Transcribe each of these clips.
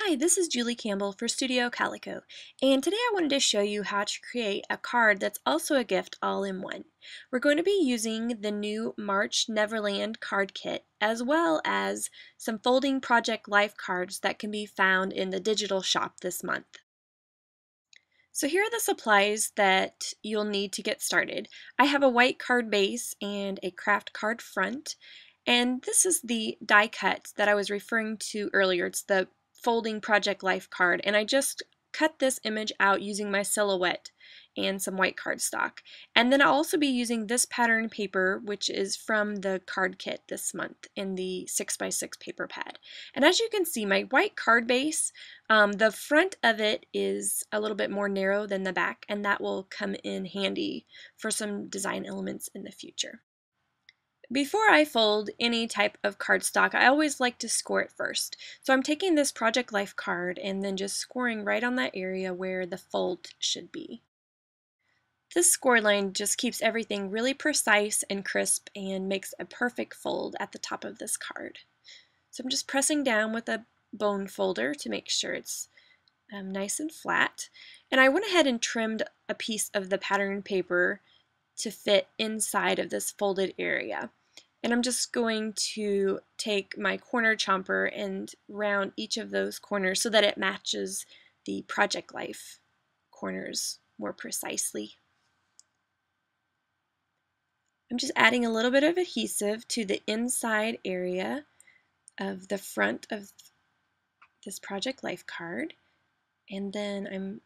Hi, this is Julie Campbell for Studio Calico, and today I wanted to show you how to create a card that's also a gift all in one. We're going to be using the new March Neverland card kit, as well as some folding Project Life cards that can be found in the digital shop this month. So here are the supplies that you'll need to get started. I have a white card base and a craft card front, and this is the die cut that I was referring to earlier. It's the folding Project Life card, and I just cut this image out using my silhouette and some white cardstock. And then I'll also be using this pattern paper, which is from the card kit this month in the 6x6 paper pad. And as you can see, my white card base, the front of it is a little bit more narrow than the back, and that will come in handy for some design elements in the future. Before I fold any type of cardstock, I always like to score it first. So I'm taking this Project Life card and then just scoring right on that area where the fold should be. This score line just keeps everything really precise and crisp and makes a perfect fold at the top of this card. So I'm just pressing down with a bone folder to make sure it's nice and flat. And I went ahead and trimmed a piece of the pattern paper to fit inside of this folded area. And I'm just going to take my corner chomper and round each of those corners so that it matches the Project Life corners more precisely. I'm just adding a little bit of adhesive to the inside area of the front of this Project Life card, and then I'm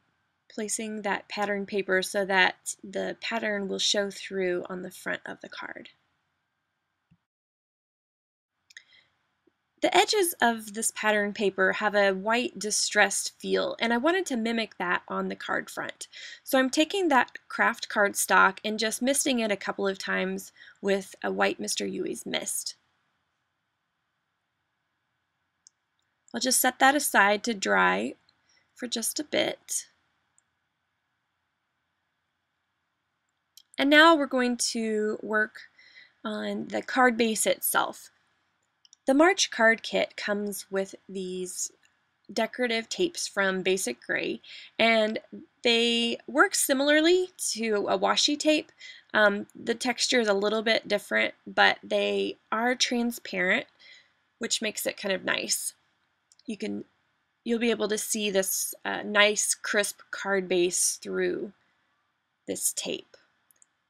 placing that pattern paper so that the pattern will show through on the front of the card. The edges of this pattern paper have a white distressed feel, and I wanted to mimic that on the card front. So I'm taking that craft cardstock and just misting it a couple of times with a white Mr. Yui's mist. I'll just set that aside to dry for just a bit. And now we're going to work on the card base itself. The March card kit comes with these decorative tapes from Basic Gray, and they work similarly to a washi tape. The texture is a little bit different, but they are transparent, which makes it kind of nice. You'll be able to see this nice crisp card base through this tape.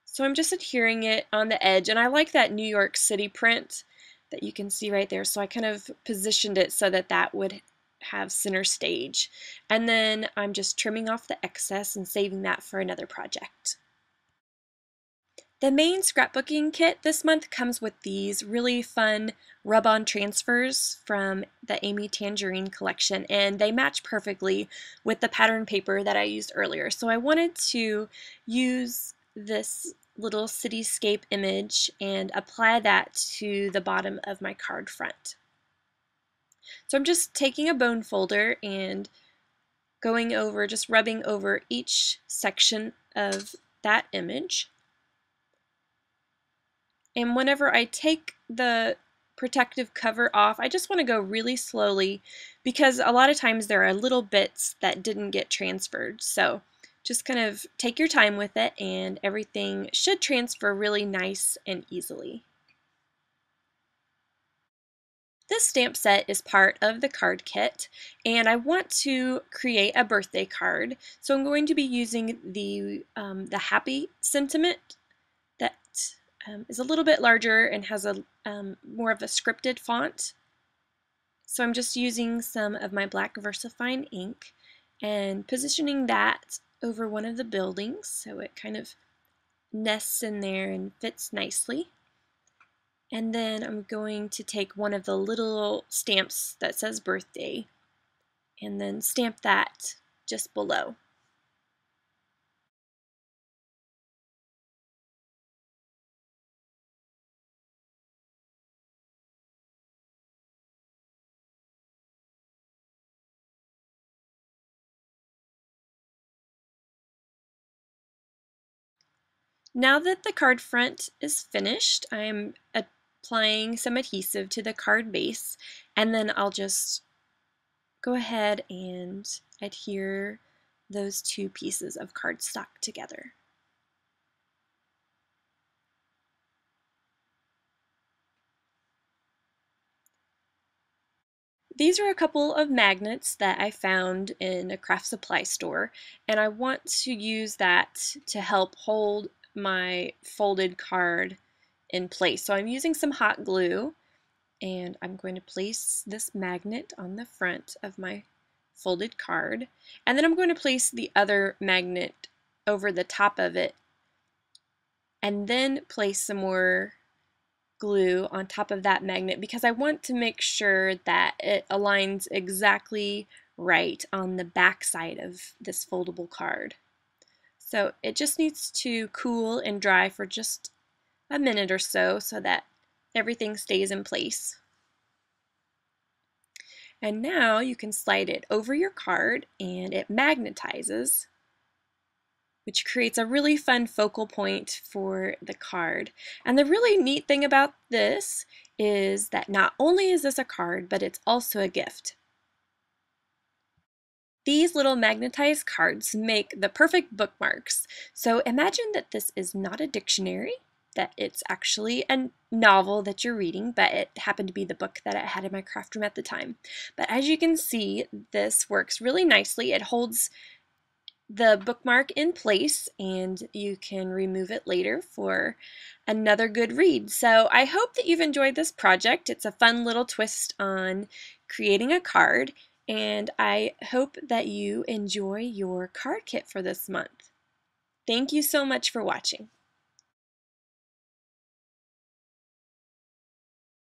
So I'm just adhering it on the edge, and I like that New York City print that you can see right there, so I kind of positioned it so that that would have center stage. And then I'm just trimming off the excess and saving that for another project. The main scrapbooking kit this month comes with these really fun rub-on transfers from the Amy Tangerine collection, and they match perfectly with the pattern paper that I used earlier. So I wanted to use this little cityscape image and apply that to the bottom of my card front. So I'm just taking a bone folder and going over, just rubbing over each section of that image. And whenever I take the protective cover off, I just want to go really slowly because a lot of times there are little bits that didn't get transferred. So just kind of take your time with it and everything should transfer really nice and easily. This stamp set is part of the card kit, and I want to create a birthday card. So I'm going to be using the happy sentiment that is a little bit larger and has a more of a scripted font. So I'm just using some of my black VersaFine ink and positioning that over one of the buildings so it kind of nests in there and fits nicely. And then I'm going to take one of the little stamps that says birthday and then stamp that just below. Now that the card front is finished, I'm applying some adhesive to the card base, and then I'll just go ahead and adhere those two pieces of cardstock together. These are a couple of magnets that I found in a craft supply store, and I want to use that to help hold my folded card in place. So I'm using some hot glue, and I'm going to place this magnet on the front of my folded card, and then I'm going to place the other magnet over the top of it, and then place some more glue on top of that magnet because I want to make sure that it aligns exactly right on the back side of this foldable card. So it just needs to cool and dry for just a minute or so that everything stays in place. And now you can slide it over your card and it magnetizes, which creates a really fun focal point for the card. And the really neat thing about this is that not only is this a card, but it's also a gift. These little magnetized cards make the perfect bookmarks. So imagine that this is not a dictionary, that it's actually a novel that you're reading, but it happened to be the book that I had in my craft room at the time. But as you can see, this works really nicely. It holds the bookmark in place and you can remove it later for another good read. So I hope that you've enjoyed this project. It's a fun little twist on creating a card, and I hope that you enjoy your card kit for this month. Thank you so much for watching.